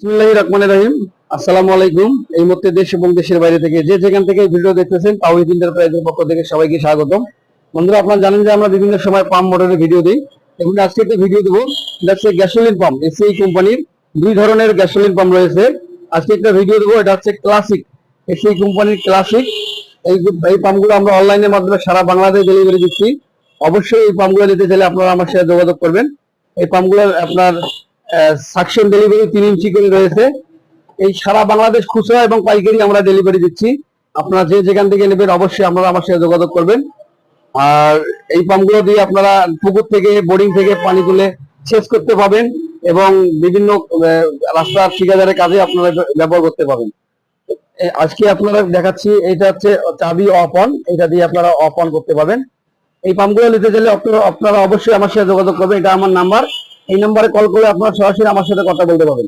বিসমিল্লাহির রহমানির রহিম। আসসালামু আলাইকুম। এই মুহূর্তে দেশ এবং দেশের বাইরে থেকে যে যেখান থেকে ভিডিও দেখতেছেন তাওহীদ এন্টারপ্রাইজের পক্ষ থেকে সবাইকে স্বাগতম। বন্ধুরা, আপনারা জানেন যে আমরা বিভিন্ন সময় পাম্প মোটরের ভিডিও দিই। এবং আজকে একটা ভিডিও দেবো, এটা হচ্ছে গ্যাসোলিন পাম্প। এসিআই কোম্পানির দুই ধরনের গ্যাসোলিন পাম্প রয়েছে। আজকে একটা ভিডিও দেবো, এটা হচ্ছে ক্লাসিক, এসিআই কোম্পানির ক্লাসিক। এই পাম্পগুলো আমরা অনলাইনের মাধ্যমে সারা বাংলাদেশ ডেলিভারি দিচ্ছি। অবশ্যই এই পাম্পগুলো নিতে চাইলে আপনারা আমার সাথে যোগাযোগ করবেন। এই পাম্পগুলো আপনার সাকশন ডেলিভারি 3 ইঞ্চি করে রয়েছে। এই সারা বাংলাদেশ খুচরা এবং পাইকারি আমরা ডেলিভারি দিচ্ছি। আপনারা যে যেখান থেকে নেবেন অবশ্যই আপনারা আমার সাথে যোগাযোগ করবেন। আর এই পাম্পগুলো দিয়ে আপনারা পুকুর থেকে, বোরিং থেকে পানি তুলে সেচ করতে পাবেন এবং বিভিন্ন রাস্তার ঠিকাদারের কাজে আপনারা ব্যবহার করতে পাবেন। আজকে আপনারা দেখাচ্ছি, এটা হচ্ছে চাবি অফ অন, এটা দিয়ে আপনারা অফ অন করতে পাবেন। এই পাম্পগুলো নিতে চাইলে আপনারা অবশ্যই আমার সাথে যোগাযোগ করবেন। এটা আমার নাম্বার, এই নাম্বারে কল করে আপনারা সরাসরি আমার সাথে কথা বলতে পারবেন।